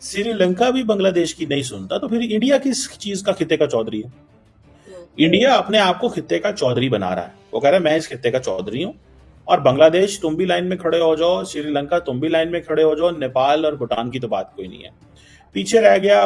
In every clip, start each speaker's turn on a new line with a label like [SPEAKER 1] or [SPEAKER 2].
[SPEAKER 1] श्रीलंका भी बांग्लादेश की नहीं सुनता, तो फिर इंडिया किस चीज का खित्ते का चौधरी है? इंडिया अपने आप को खित्ते का चौधरी बना रहा है। वो कह रहा है मैं इस खित्ते का चौधरी हूं, और बांग्लादेश तुम भी लाइन में खड़े हो जाओ, श्रीलंका तुम भी लाइन में खड़े हो जाओ, नेपाल और भूटान की तो बात कोई नहीं है। पीछे रह गया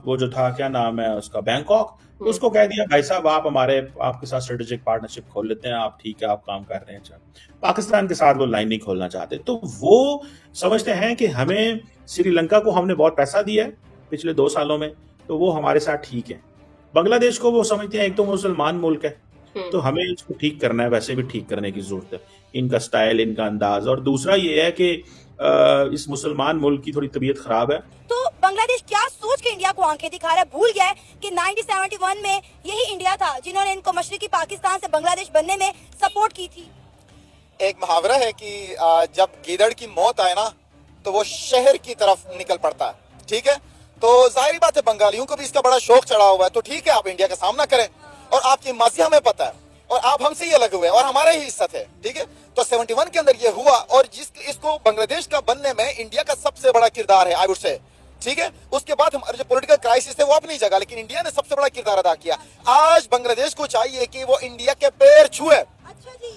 [SPEAKER 1] वो जो था, क्या नाम है उसका, बैंकॉक। उसको कह दिया भाई साहब आप आपके साथ स्ट्रेटेजिक पार्टनरशिप खोल लेते हैं, आप ठीक है आप काम कर रहे हैं। अच्छा, पाकिस्तान के साथ वो लाइन नहीं खोलना चाहते, तो वो समझते हैं कि हमें, श्रीलंका को हमने बहुत पैसा दिया है पिछले 2 सालों में, तो वो हमारे साथ ठीक है। बांग्लादेश को वो समझते हैं एक तो मुसलमान मुल्क है, तो हमें इसको ठीक करना है, वैसे भी ठीक करने की जरूरत है, इनका स्टाइल, इनका अंदाज। और दूसरा ये है कि इस मुसलमान मुल्क की थोड़ी तबीयत खराब है।
[SPEAKER 2] तो बांग्लादेश क्या सोच के इंडिया को आंखें दिखा रहा है? भूल गया है कि 1971 में यही इंडिया था जिन्होंने इनको मशरकी पाकिस्तान से बांग्लादेश बनने में सपोर्ट की थी।
[SPEAKER 3] एक मुहावरा है कि जब गीदड़ की मौत आए ना तो वो शहर की तरफ निकल पड़ता है, ठीक है। तो जाहिर बात है बंगालियों को भी इसका बड़ा शौक चढ़ा हुआ है, तो ठीक है आप इंडिया का सामना करें, और आपकी मर्जी हमें पता है, और आप हमसे ये लगे हुए हैं और हमारा ही हिस्सा थे, ठीक है। तो 71 के अंदर ये हुआ, और इसको बांग्लादेश का बनने में इंडिया का सबसे बड़ा किरदार है, आई वुड से, ठीक है। उसके बाद हमारे जो पॉलिटिकल क्राइसिस है वो अपनी जगह, लेकिन इंडिया ने सबसे बड़ा किरदार अदा किया। आज बांग्लादेश को चाहिए कि वो इंडिया के पैर छुए,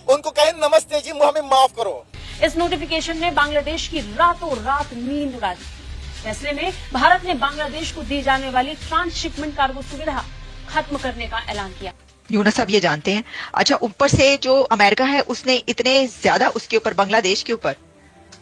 [SPEAKER 3] उनको कहें नमस्ते जी, हमें माफ करो।
[SPEAKER 4] इस नोटिफिकेशन ने बांग्लादेश की रातों रात नींद उड़ा दी। फैसले में भारत ने बांग्लादेश को दी जाने वाली ट्रांसशिपमेंट कार्गो सुविधा खत्म करने का ऐलान किया।
[SPEAKER 5] यूनुस साहब ये जानते हैं, अच्छा ऊपर से जो अमेरिका है उसने इतने ज्यादा उसके ऊपर बांग्लादेश के ऊपर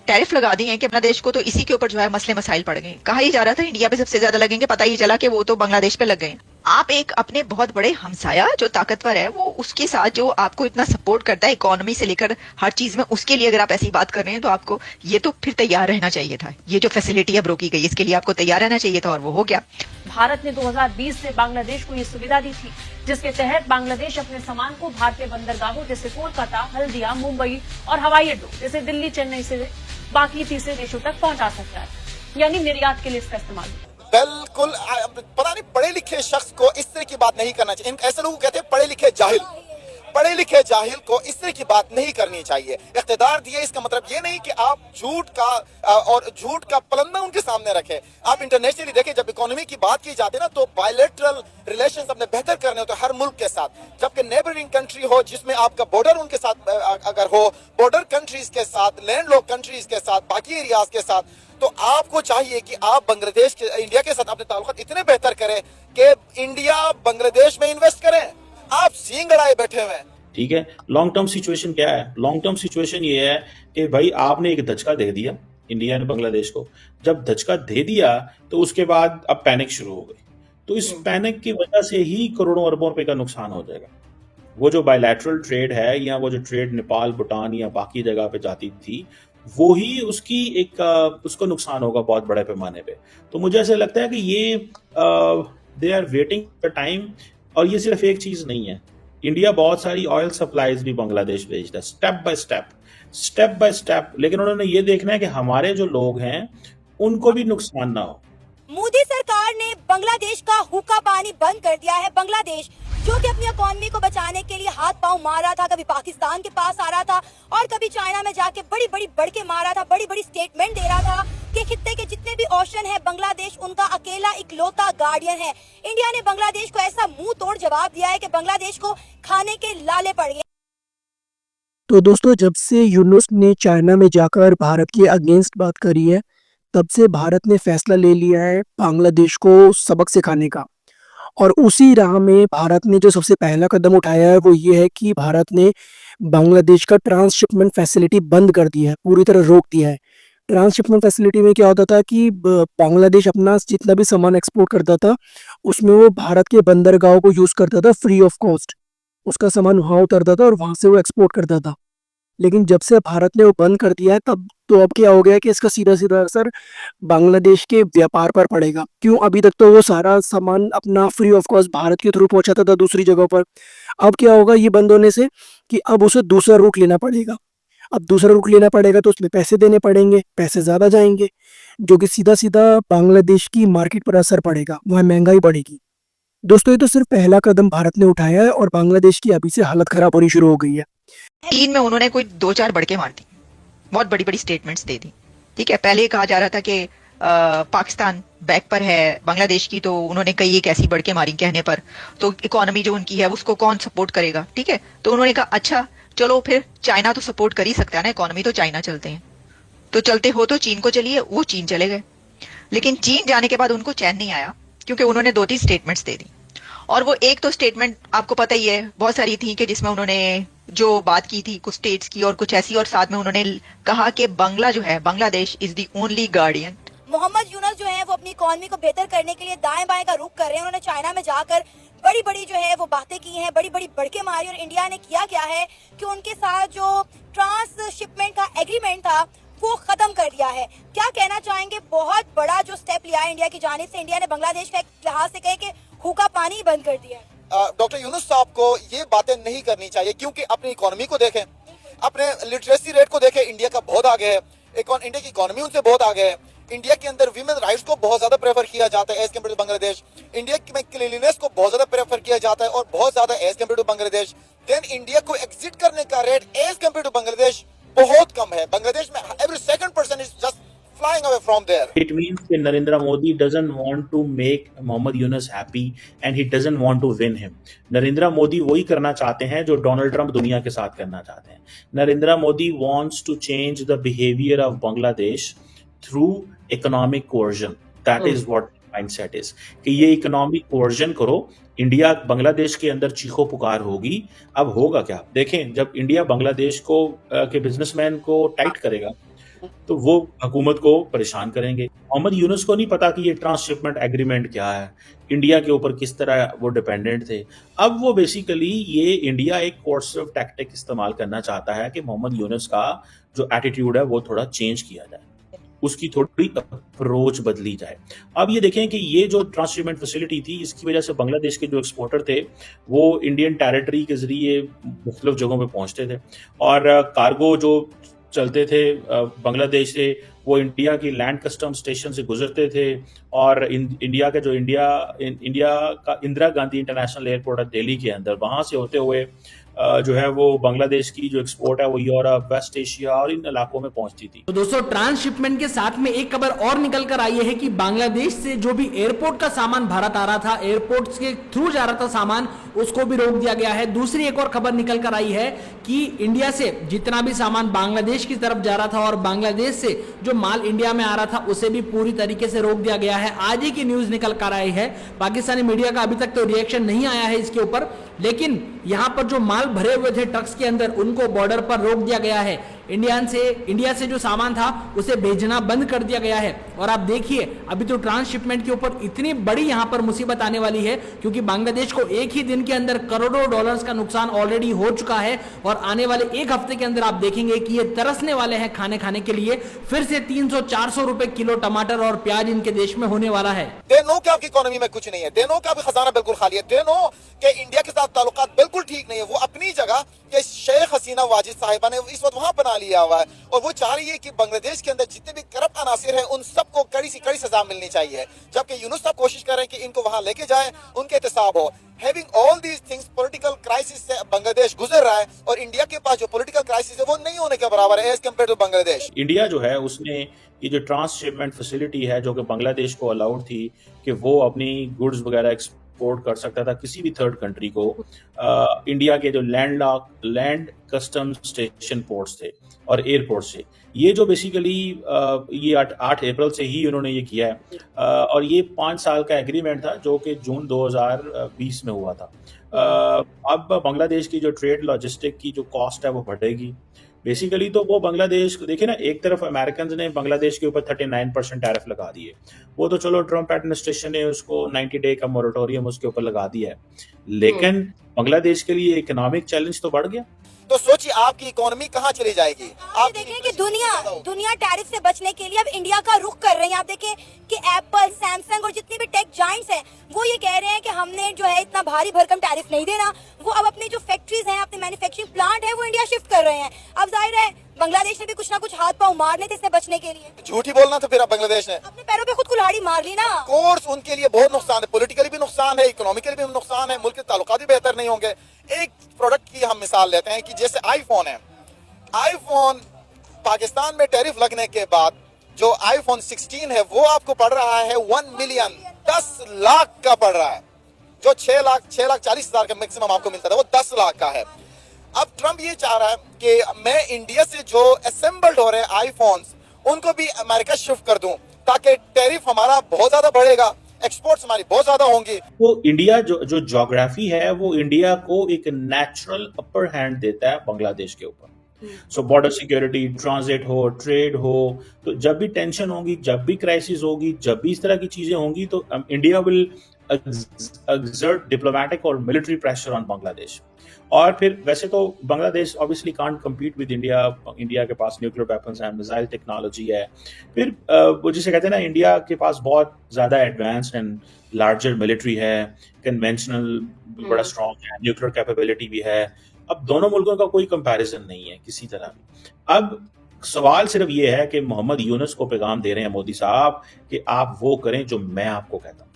[SPEAKER 5] टैरिफ लगा दिए हैं कि बांग्लादेश को तो इसी के ऊपर जो है मसले मसाइल पड़ गए। कहा ही जा रहा था इंडिया पे सबसे ज्यादा लगेंगे, पता ही चला कि वो तो बांग्लादेश पे लग गए। आप एक अपने बहुत बड़े हमसाया जो ताकतवर है, वो उसके साथ जो आपको इतना सपोर्ट करता है इकोनॉमी से लेकर हर चीज में, उसके लिए अगर आप ऐसी बात कर रहे हैं तो आपको ये तो फिर तैयार रहना चाहिए था। ये जो फैसिलिटी अब रोकी गई इसके लिए आपको तैयार रहना चाहिए था, और वो हो गया।
[SPEAKER 4] भारत ने 2020 से बांग्लादेश को ये सुविधा दी थी, जिसके तहत बांग्लादेश अपने सामान को भारतीय बंदरगाहों जैसे कोलकाता, हल्दिया, मुंबई और हवाई अड्डों जैसे दिल्ली, चेन्नई से बाकी तीसरे देशों तक पहुंचा सकता है, यानी निर्यात के लिए इसका इस्तेमाल।
[SPEAKER 3] बिल्कुल, पता नहीं पढ़े लिखे शख्स को इस तरह की बात नहीं करना चाहिए। ऐसे लोग कहते हैं पढ़े लिखे जाहिल, पढ़े लिखे जाहिल को इस तरह की बात नहीं करनी चाहिए। इख्तिदार दिए इसका मतलब ये नहीं कि आप झूठ का पलंदा उनके सामने रखें। आप इंटरनेशनली देखें, जब इकोनॉमी की बात की जाती है ना, तो बायलैटरल रिलेशंस अपने बेहतर करने होते हैं हर मुल्क के साथ। जबकि नेबरिंग कंट्री हो जिसमें आपका बॉर्डर उनके साथ अगर हो, बॉर्डर कंट्रीज के साथ, लैंडलॉक कंट्रीज के साथ, बाकी एरियाज के साथ, तो आपको चाहिए कि आप बांग्लादेश के, इंडिया के साथ अपने ताल्लुकात इतने बेहतर करें कि इंडिया बांग्लादेश में इन्वेस्ट करें। आप सींग अड़ाए बैठे हुए हैं।
[SPEAKER 1] ठीक है, लॉन्ग टर्म सिचुएशन क्या है? लॉन्ग टर्म सिचुएशन ये है कि भाई आपने एक धचका दे दिया इंडिया ने बांग्लादेश को। जब धचका दे दिया तो उसके बाद अब पैनिक शुरू हो गई, तो इस पैनिक की वजह से ही करोड़ों अरबों रुपए का नुकसान हो जाएगा। वो जो बायलैटरल ट्रेड है, या वो जो ट्रेड नेपाल, भूटान या बाकी जगह पे जाती थी, वो ही उसकी उसको नुकसान होगा बहुत बड़े पैमाने पे। तो मुझे ऐसा लगता है कि ये they are waiting the time. और ये सिर्फ एक चीज नहीं है, इंडिया बहुत सारी ऑयल सप्लाईज भी बांग्लादेश भेजता है, स्टेप बाय स्टेप। लेकिन उन्होंने ये देखना है कि हमारे जो लोग हैं उनको भी नुकसान ना हो।
[SPEAKER 2] मोदी सरकार ने बांग्लादेश का हुक्का पानी बंद कर दिया है। बांग्लादेश जो कि अपनी इकोनॉमी को बचाने के लिए हाथ पांव मार रहा था, कभी पाकिस्तान के पास आ रहा था और कभी चाइना में जाके बड़ी बड़ी बढ़के मार रहा था, बड़ी बड़ी स्टेटमेंट दे रहा था कि खित्ते के जितने भी ओशन है बांग्लादेश उनका अकेला इकलौता गार्डियन है। इंडिया ने बांग्लादेश को ऐसा मुंह तोड़ जवाब दिया है कि बांग्लादेश को खाने के लाले पड़ गए।
[SPEAKER 6] तो दोस्तों, जब से यूनुस ने चाइना में जाकर भारत के अगेंस्ट बात करी है, तब से भारत ने फैसला ले लिया है बांग्लादेश को सबक सिखाने का। और उसी राह में भारत ने जो सबसे पहला कदम उठाया है वो ये है कि भारत ने बांग्लादेश का ट्रांसशिपमेंट फैसिलिटी बंद कर दिया है, पूरी तरह रोक दिया है। ट्रांसशिपमेंट फैसिलिटी में क्या होता था कि बांग्लादेश अपना जितना भी सामान एक्सपोर्ट करता था उसमें वो भारत के बंदरगाहों को यूज़ करता था फ्री ऑफ कॉस्ट। उसका सामान वहाँ उतरता था और वहाँ से वो एक्सपोर्ट करता था। लेकिन जब से भारत ने वो बंद कर दिया है, तब तो अब क्या हो गया कि इसका सीधा सीधा असर बांग्लादेश के व्यापार पर पड़ेगा। क्यों? अभी तक तो वो सारा सामान अपना फ्री ऑफ कॉस्ट भारत के थ्रू पहुंचाता था दूसरी जगहों पर। अब क्या होगा ये बंद होने से कि अब उसे दूसरा रूट लेना पड़ेगा। अब दूसरा रूट लेना पड़ेगा तो उसमें पैसे देने पड़ेंगे, पैसे ज़्यादा जाएंगे, जो कि सीधा सीधा बांग्लादेश की मार्केट पर असर पड़ेगा, वहाँ महंगाई बढ़ेगी। दोस्तों, ये तो सिर्फ पहला कदम भारत ने उठाया है और बांग्लादेश की अभी से हालत खराब होनी शुरू हो गई है।
[SPEAKER 5] चीन में उन्होंने कोई 2-4 बड़के मार दी, बहुत बड़ी बड़ी स्टेटमेंट्स दे दी। ठीक है, पहले कहा जा रहा था कि पाकिस्तान बैक पर है बांग्लादेश की, तो उन्होंने कई एक ऐसी बड़के मारी कहने पर, तो इकोनॉमी जो उनकी है उसको कौन सपोर्ट करेगा, ठीक है। तो उन्होंने कहा अच्छा चलो फिर चाइना तो सपोर्ट कर ही सकता है ना, इकोनॉमी तो चाइना चलते हैं, तो चलते हो तो चीन को चलिए। वो चीन चले गए, लेकिन चीन जाने के बाद उनको चैन नहीं आया, क्योंकि उन्होंने 2-3 स्टेटमेंट्स दे दी। और वो एक तो स्टेटमेंट आपको पता ही है, बहुत सारी थी कि जिसमें उन्होंने जो बात की थी कुछ स्टेट्स की और कुछ ऐसी, और साथ में उन्होंने कहा कि Bangladesh is the only guardian.
[SPEAKER 2] Muhammad Yunus जो है वो अपनी इकोनॉमी को बेहतर करने के लिए दाएं बाएं का रुख कर रहे हैं। उन्होंने चाइना में जाकर बड़ी बड़ी जो है वो बातें की हैं, बड़ी बड़ी बड़के मारी, और इंडिया ने किया क्या है कि उनके साथ जो ट्रांसशिपमेंट का एग्रीमेंट था वो खत्म कर दिया है। क्या कहना चाहेंगे, बहुत बड़ा जो स्टेप लिया है इंडिया की जानिब से, इंडिया ने बांग्लादेश का एक लिहाज से कहे कि हुक्का पानी ही बंद कर दिया है।
[SPEAKER 3] डॉक्टर यूनुस साहब को ये बातें नहीं करनी चाहिए, क्योंकि अपनी इकोनॉमी को देखें, अपने लिटरेसी रेट को देखें, इंडिया का बहुत आगे है, इंडिया की इकोनॉमी उनसे बहुत आगे है। इंडिया के अंदर वीमेन राइट्स को बहुत ज्यादा प्रेफर किया जाता है as compared to Bangladesh. India में क्लीनलीनेस को बहुत ज्यादा प्रेफर किया जाता है और बहुत ज्यादा as compared to Bangladesh. Then India को एग्जिट करने का rate as compared to Bangladesh बहुत कम है। बांग्लादेश में every second person is just flying away from there.
[SPEAKER 1] It means that Narendra Modi doesn't want to make Mohammad Yunus happy and he doesn't want to win him. Narendra Modi वही करना चाहते हैं जो Donald Trump दुनिया के साथ करना चाहते हैं। Narendra Modi wants to change the behavior of Bangladesh through economic coercion. That is what mindset is. कि ये economic coercion करो, इंडिया बांग्लादेश के अंदर चीखो पुकार होगी। अब होगा क्या, देखें, जब इंडिया बांग्लादेश को के बिजनेसमैन को टाइट करेगा तो वो हुकूमत को परेशान करेंगे। मोहम्मद यूनुस को नहीं पता कि ये ट्रांसशिपमेंट एग्रीमेंट क्या है, इंडिया के ऊपर किस तरह वो डिपेंडेंट थे। अब वो बेसिकली ये इंडिया एक कोर्सिव टैक्टिक इस्तेमाल करना चाहता है कि मोहम्मद यूनुस का जो एटीट्यूड है वो थोड़ा चेंज किया जाए, उसकी थोड़ी अप्रोच बदली जाए। अब ये देखें कि ये जो ट्रांसशिपमेंट फैसिलिटी थी, इसकी वजह से बांग्लादेश के जो एक्सपोर्टर थे वो इंडियन टेरिटरी के जरिए मुख्तलिफ जगहों पे पहुंचते थे, और कार्गो जो चलते थे बांग्लादेश से वो इंडिया की लैंड कस्टम स्टेशन से गुजरते थे, और इंडिया का जो इंडिया का इंदिरा गांधी इंटरनेशनल एयरपोर्ट है दिल्ली के अंदर, वहां से होते हुए जो है वो बांग्लादेश की जो एक्सपोर्ट है वो यूरोप, वेस्ट एशिया और इन इलाकों में पहुंचती थी।
[SPEAKER 7] तो दोस्तों, ट्रांसशिपमेंट के साथ में एक खबर और निकल कर आई है कि बांग्लादेश से जो भी एयरपोर्ट का सामान भारत आ रहा था, एयरपोर्ट के थ्रू जा रहा था सामान, उसको भी रोक दिया गया है। दूसरी एक और खबर निकल कर आई है कि इंडिया से जितना भी सामान बांग्लादेश की तरफ जा रहा था और बांग्लादेश से जो माल इंडिया में आ रहा था उसे भी पूरी तरीके से रोक दिया गया है। आज ही की न्यूज निकल कर आई है, पाकिस्तानी मीडिया का अभी तक तो रिएक्शन नहीं आया है इसके ऊपर, लेकिन यहां पर जो माल भरे हुए थे ट्रक्स के अंदर उनको बॉर्डर पर रोक दिया गया है। इंडिया से जो सामान था उसे भेजना बंद कर दिया गया है। और आप देखिए, अभी तो ट्रांसशिपमेंट के ऊपर इतनी बड़ी यहां पर मुसीबत आने वाली है, क्योंकि बांग्लादेश को एक ही दिन के अंदर करोड़ों डॉलर्स का नुकसान ऑलरेडी हो चुका है, और आने वाले एक हफ्ते के अंदर आप देखेंगे कि ये तरसने वाले हैं खाने के लिए। फिर से 300-400 रुपए किलो टमाटर और प्याज इनके देश में होने वाला है।
[SPEAKER 3] दे नो कि आपकी इकोनॉमी में कुछ नहीं है, दे नो कि आपका खजाना बिल्कुल खाली है, दे नो कि इंडिया के साथ ताल्लुकात बिल्कुल ठीक नहीं है। वो अपनी जगह के शेख हसीना वाजिद साहिबा ने इस वक्त वहां बना लिया हुआ है, और वो चाह रही है कि बांग्लादेश के अंदर जितने भी करप्ट अनासिर हैं उन सबको कड़ी से कड़ी सजा मिलनी चाहिए, जबकि यूनुस साहब कोशिश कर रहे हैं कि इनको वहां लेके जाएं, उनके एहतसाब हो। Having all these things, political crisis से बांग्लादेश गुजर रहा है, और इंडिया के पास जो पॉलिटिकल क्राइसिस है वो नहीं होने के बराबर है as compared to Bangladesh.
[SPEAKER 1] India जो है उसने ये जो ट्रांसशिपमेंट फैसिलिटी है जो कि बांग्लादेश को अलाउड थी कि वो अपनी गुड्स वगैरह एक्सपोर्ट कर सकता था किसी भी थर्ड कंट्री को, इंडिया के जो लैंड कस्टम स्टेशन पोर्ट्स थे और एयरपोर्ट से, ये जो बेसिकली ये 8 अप्रैल से ही उन्होंने ये किया है, और ये 5 साल का एग्रीमेंट था जो कि जून 2020 में हुआ था। अब बांग्लादेश की जो ट्रेड लॉजिस्टिक की जो कॉस्ट है वो बढ़ेगी बेसिकली। तो वो बांग्लादेश देखिए ना, एक तरफ अमेरिकन ने बांग्लादेश के ऊपर 39% टैरिफ लगा दिए, वो तो चलो ट्रम्प एडमिनिस्ट्रेशन ने उसको 90 डे का मोरेटोरियम उसके ऊपर लगा दिया है, लेकिन बांग्लादेश के लिए इकोनॉमिक चैलेंज तो बढ़ गया।
[SPEAKER 3] तो सोचिए आपकी इकोनॉमी कहाँ चली जाएगी।
[SPEAKER 2] आप देखें कि दुनिया टैरिफ से बचने के लिए अब इंडिया का रुख कर रही है। आप देखें कि एप्पल, सैमसंग और जितने भी टेक जाइंट्स हैं वो ये कह रहे हैं कि हमने जो है इतना भारी भरकम टैरिफ नहीं देना। वो अब अपनी जो फैक्ट्रीज हैं, अपने मैन्युफैक्चरिंग प्लांट है वो इंडिया शिफ्ट कर रहे हैं। अब जाहिर है बांग्लादेश ने भी कुछ ना कुछ हाथ पांव मारने थे इससे बचने के लिए।
[SPEAKER 3] झूठी बोलना था फिर अब बांग्लादेश ने
[SPEAKER 2] अपने पैरों पे खुद कुल्हाड़ी मार ली ना।
[SPEAKER 3] कोर्स उनके लिए बहुत नुकसान है, पॉलिटिकली भी नुकसान है, इकोनॉमिकली भी नुकसान है, मुल्क के ताल्लुकात भी बेहतर नहीं होंगे। एक प्रोडक्ट की हम मिसाल लेते हैं कि जैसे आईफोन है, आईफोन पाकिस्तान में टैरिफ लगने के बाद जो आईफोन 16 है वो आपको पड़ रहा है 1 मिलियन, 10 लाख का पड़ रहा है। जो 6 लाख 40,000 का मैक्सिमम आपको मिलता था वो 10 लाख का है। अब ट्रंप ये चाह रहा है कि मैं इंडिया से जो असेंबल्ड हो रहे हैं आईफोन्स उनको भी अमेरिका शिफ्ट कर दूं, ताकि टैरिफ हमारा बहुत ज्यादा बढ़ेगा, एक्सपोर्ट्स हमारी बहुत ज्यादा होंगी।
[SPEAKER 1] वो इंडिया जो ज्योग्राफी है वो इंडिया को एक नेचुरल अपर हैंड देता है बांग्लादेश के ऊपर। सो बॉर्डर सिक्योरिटी, ट्रांजिट हो, ट्रेड हो, तो जब भी टेंशन होगी, जब भी क्राइसिस होगी, जब भी इस तरह की चीजें होंगी, तो इंडिया विल exert diplomatic और military pressure on बांग्लादेश। और फिर वैसे तो Bangladesh obviously can't compete with India, India के पास न्यूक्लियर वेपन्स है, मिसाइल टेक्नोलॉजी है, फिर वो जिसे कहते हैं ना, इंडिया के पास बहुत ज्यादा एडवांस्ड एंड लार्जर मिलिट्री है, कन्वेंशनल बड़ा स्ट्रॉन्ग है, न्यूक्लियर कैपेबिलिटी भी है। अब दोनों मुल्कों का कोई कंपैरिजन नहीं है किसी तरह भी। अब सवाल सिर्फ ये है कि मोहम्मद यूनुस को पैगाम दे रहे हैं मोदी साहब कि आप वो करें जो मैं आपको कहता हूं,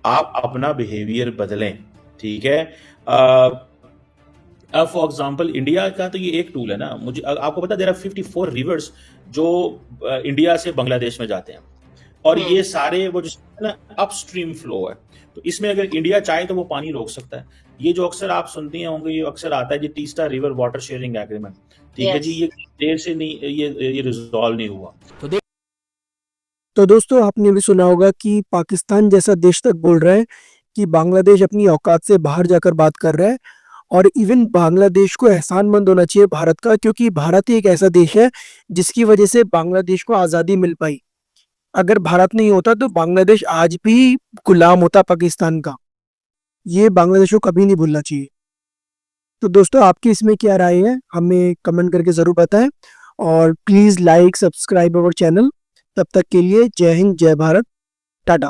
[SPEAKER 1] आप अपना बिहेवियर बदलें, ठीक है। अब फॉर एग्जांपल इंडिया का तो ये एक टूल है ना, मुझे आपको पता, देयर आर 54 रिवर्स जो इंडिया से बांग्लादेश में जाते हैं, और ये सारे वो जो ना अपस्ट्रीम फ्लो है, तो इसमें अगर इंडिया चाहे तो वो पानी रोक सकता है। ये जो अक्सर आप सुनते हैं होंगे, ये अक्सर आता है, ये Teesta river water sharing agreement, ठीक है जी, ये देर से नहीं, ये रिजॉल्व नहीं हुआ।
[SPEAKER 6] तो दोस्तों आपने भी सुना होगा कि पाकिस्तान जैसा देश तक बोल रहा है कि बांग्लादेश अपनी औकात से बाहर जाकर बात कर रहा है, और इवन बांग्लादेश को एहसानमंद होना चाहिए भारत का, क्योंकि भारत ही एक ऐसा देश है जिसकी वजह से बांग्लादेश को आज़ादी मिल पाई। अगर भारत नहीं होता तो बांग्लादेश आज भी गुलाम होता पाकिस्तान का। ये बांग्लादेश को कभी नहीं भूलना चाहिए। तो दोस्तों आपकी इसमें क्या राय है, हमें कमेंट करके ज़रूर बताएं, और please like subscribe our channel. तब तक के लिए जय हिंद, जय भारत, टाटा।